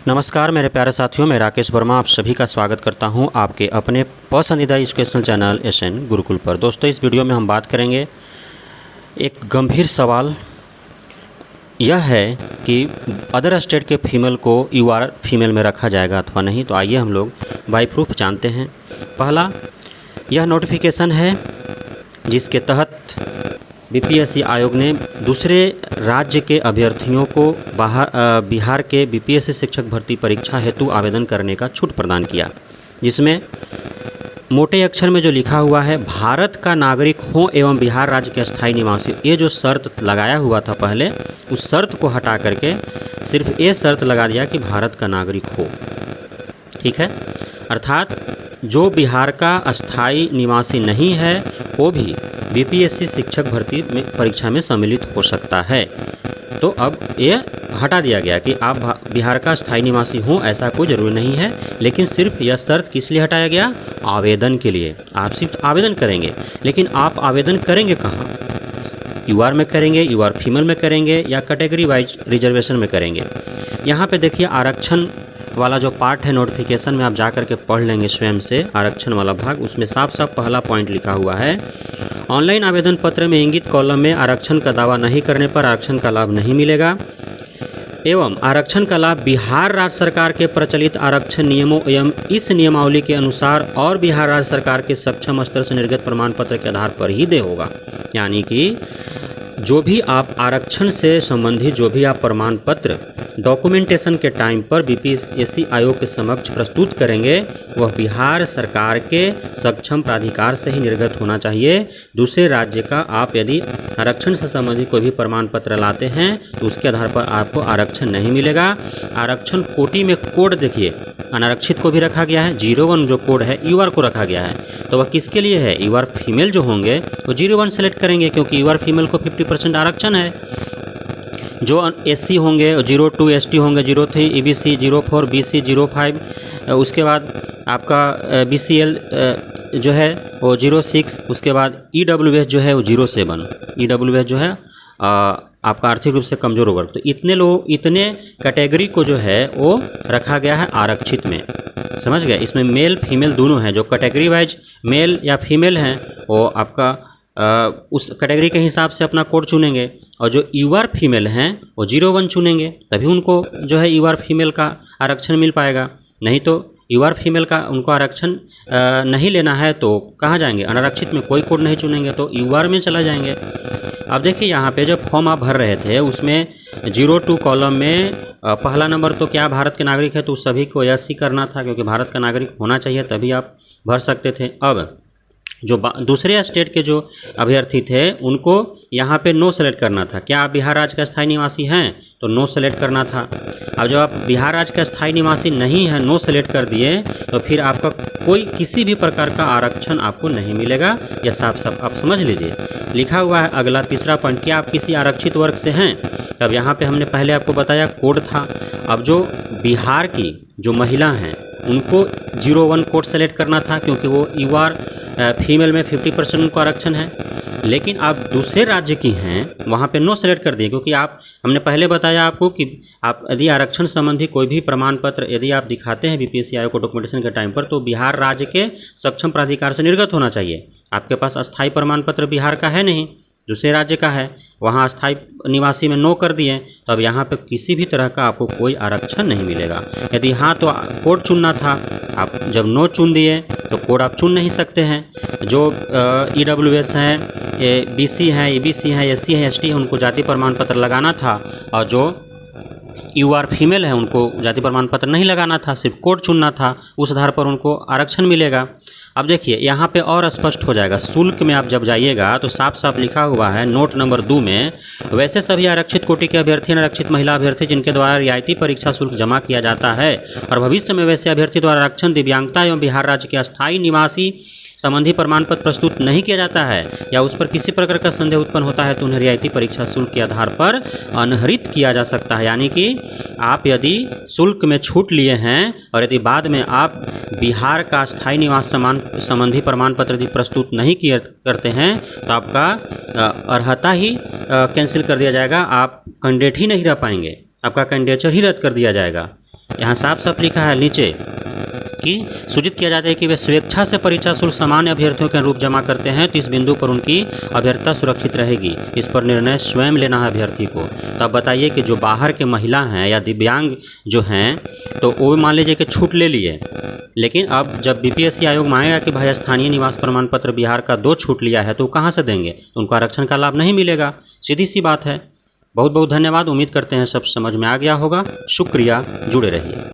नमस्कार मेरे प्यारे साथियों, मैं राकेश वर्मा आप सभी का स्वागत करता हूं आपके अपने पसंदीदा एजुकेशनल चैनल एसएन गुरुकुल पर। दोस्तों, इस वीडियो में हम बात करेंगे एक गंभीर सवाल। यह है कि अदर स्टेट के फीमेल को यूआर फीमेल में रखा जाएगा अथवा नहीं। तो आइए हम लोग बाय प्रूफ जानते हैं। पहला, यह नोटिफिकेशन है जिसके तहत बीपीएससी आयोग ने दूसरे राज्य के अभ्यर्थियों को बिहार के बीपीएससी शिक्षक भर्ती परीक्षा हेतु आवेदन करने का छूट प्रदान किया, जिसमें मोटे अक्षर में जो लिखा हुआ है भारत का नागरिक हो एवं बिहार राज्य के अस्थायी निवासी, ये जो शर्त लगाया हुआ था पहले, उस शर्त को हटा करके सिर्फ ये शर्त लगा दिया कि भारत का नागरिक हो। ठीक है, अर्थात जो बिहार का अस्थायी निवासी नहीं है वो भी बीपीएससी शिक्षक भर्ती में परीक्षा में सम्मिलित हो सकता है। तो अब ये हटा दिया गया कि आप बिहार का स्थायी निवासी हो, ऐसा कोई ज़रूरी नहीं है। लेकिन सिर्फ यह शर्त किस लिए हटाया गया? आवेदन के लिए। आप सिर्फ आवेदन करेंगे, लेकिन आप आवेदन करेंगे कहाँ? यूआर में करेंगे, यूआर फीमेल में करेंगे, या कैटेगरी वाइज रिजर्वेशन में करेंगे? यहाँ पे देखिए, आरक्षण वाला जो पार्ट है नोटिफिकेशन में, आप जा कर के पढ़ लेंगे स्वयं से आरक्षण वाला भाग। उसमें साफ साफ पहला पॉइंट लिखा हुआ है, ऑनलाइन आवेदन पत्र में इंगित कॉलम में आरक्षण का दावा नहीं करने पर आरक्षण का लाभ नहीं मिलेगा एवं आरक्षण का लाभ बिहार राज्य सरकार के प्रचलित आरक्षण नियमों एवं इस नियमावली के अनुसार और बिहार राज्य सरकार के सक्षम स्तर से निर्गत प्रमाण पत्र के आधार पर ही दे होगा। यानी कि जो भी आप आरक्षण से संबंधित जो भी आप प्रमाण पत्र डॉक्यूमेंटेशन के टाइम पर बीपीएससी आयोग के समक्ष प्रस्तुत करेंगे, वह बिहार सरकार के सक्षम प्राधिकार से ही निर्गत होना चाहिए। दूसरे राज्य का आप यदि आरक्षण से संबंधित कोई भी प्रमाण पत्र लाते हैं तो उसके आधार पर आपको आरक्षण नहीं मिलेगा। आरक्षण कोटि में कोड देखिए, अनारक्षित को भी रखा गया है, 01 जो कोड है यूआर को रखा गया है। तो वह किसके लिए है? यूआर फीमेल जो होंगे वो 01 सेलेक्ट करेंगे, क्योंकि यूआर फीमेल को 50% आरक्षण है। जो एससी होंगे 02, एसटी होंगे 03, ईबीसी 04, बीसी 05, उसके बाद आपका बीसीएल जो है वो 06, उसके बाद ईडब्ल्यूएस जो है वो 07। ईडब्ल्यूएस जो है आपका आर्थिक रूप से कमज़ोर वर्ग। तो इतने कैटेगरी को जो है वो रखा गया है आरक्षित में। समझ गए? इसमें मेल फीमेल दोनों हैं। जो कैटेगरी वाइज मेल या फीमेल हैं वो आपका उस कैटेगरी के हिसाब से अपना कोड चुनेंगे, और जो यूआर फीमेल हैं वो 01 चुनेंगे, तभी उनको जो है यूआर फीमेल का आरक्षण मिल पाएगा। नहीं तो यूआर फीमेल का उनको आरक्षण नहीं लेना है तो कहाँ जाएंगे? अनारक्षित में कोई कोड नहीं चुनेंगे तो यूआर में चला जाएंगे। अब देखिए, यहाँ पे जब फॉर्म आप भर रहे थे उसमें 02 कॉलम में पहला नंबर तो क्या भारत के नागरिक है, तो सभी को यस ही करना था, क्योंकि भारत का नागरिक होना चाहिए तभी आप भर सकते थे। अब जो दूसरे स्टेट के जो अभ्यर्थी थे उनको यहाँ पे नो सेलेक्ट करना था। क्या आप बिहार राज्य का स्थायी निवासी हैं? तो नो सेलेक्ट करना था। अब जब आप बिहार राज्य का स्थायी निवासी नहीं है, नो सेलेक्ट कर दिए, तो फिर आपका कोई किसी भी प्रकार का आरक्षण आपको नहीं मिलेगा। यह साफ साफ आप समझ लीजिए। लिखा हुआ है अगला तीसरा पॉइंट, क्या आप किसी आरक्षित वर्ग से हैं? तब यहाँ पे हमने पहले आपको बताया कोड था। अब जो बिहार की जो महिला हैं उनको 01 कोड सेलेक्ट करना था, क्योंकि वो यूआर फीमेल में 50% उनको आरक्षण है। लेकिन आप दूसरे राज्य की हैं, वहाँ पे नो सेलेक्ट कर दिए, क्योंकि हमने पहले बताया आपको कि आप यदि आरक्षण संबंधी कोई भी प्रमाण पत्र यदि आप दिखाते हैं बीपीएससी आयोग को डॉक्यूमेंटेशन के टाइम पर, तो बिहार राज्य के सक्षम प्राधिकार से निर्गत होना चाहिए। आपके पास अस्थायी प्रमाण पत्र बिहार का है नहीं, दूसरे राज्य का है, वहाँ अस्थायी निवासी में नो कर दिए, तो अब यहाँ पे किसी भी तरह का आपको कोई आरक्षण नहीं मिलेगा। यदि हाँ तो कोड चुनना था, आप जब नो चुन दिए तो कोड आप चुन नहीं सकते हैं। जो ईडब्ल्यूएस हैं, बीसी हैं, ईबीसी हैं, एससी हैं, एसटी हैं, उनको जाति प्रमाण पत्र लगाना था, और जो यूआर फीमेल है उनको जाति प्रमाण पत्र नहीं लगाना था, सिर्फ कोड चुनना था। उस आधार पर उनको आरक्षण मिलेगा। अब देखिए, यहाँ पे और स्पष्ट हो जाएगा। शुल्क में आप जब जाइएगा तो साफ साफ लिखा हुआ है नोट नंबर 2 में, वैसे सभी आरक्षित कोटि के अभ्यर्थी, आरक्षित महिला अभ्यर्थी जिनके द्वारा रियायती परीक्षा शुल्क जमा किया जाता है और भविष्य में वैसे अभ्यर्थी द्वारा आरक्षण, दिव्यांगता एवं बिहार राज्य के अस्थायी निवासी संबंधी प्रमाण पत्र प्रस्तुत नहीं किया जाता है या उस पर किसी प्रकार का संदेह उत्पन्न होता है तो उन्हें रियायती परीक्षा शुल्क के आधार पर अनहरित किया जा सकता है। यानी कि आप यदि शुल्क में छूट लिए हैं और यदि बाद में आप बिहार का स्थायी निवास संबंधी प्रमाण पत्र यदि प्रस्तुत नहीं करते हैं तो आपका अर्हता ही कैंसिल कर दिया जाएगा, आप कैंडिडेट ही नहीं रह पाएंगे, आपका कैंडिडेचर ही रद्द कर दिया जाएगा। यहाँ साफ साफ लिखा है नीचे कि सूचित किया जाता है कि वे स्वेच्छा से परीक्षा शुल्क सामान्य अभ्यर्थियों के अनुरूप जमा करते हैं तो इस बिंदु पर उनकी अभ्यर्थता सुरक्षित रहेगी। इस पर निर्णय स्वयं लेना है अभ्यर्थी को। तो अब बताइए कि जो बाहर के महिला हैं या दिव्यांग जो हैं तो वो मान लीजिए कि छूट ले लिए, लेकिन अब जब बीपीएससी आयोग मांगेगा कि भाई स्थानीय निवास प्रमाण पत्र बिहार का 2 छूट लिया है तो कहाँ से देंगे, तो उनको आरक्षण का लाभ नहीं मिलेगा। सीधी सी बात है। बहुत बहुत धन्यवाद। उम्मीद करते हैं सब समझ में आ गया होगा। शुक्रिया, जुड़े रहिए।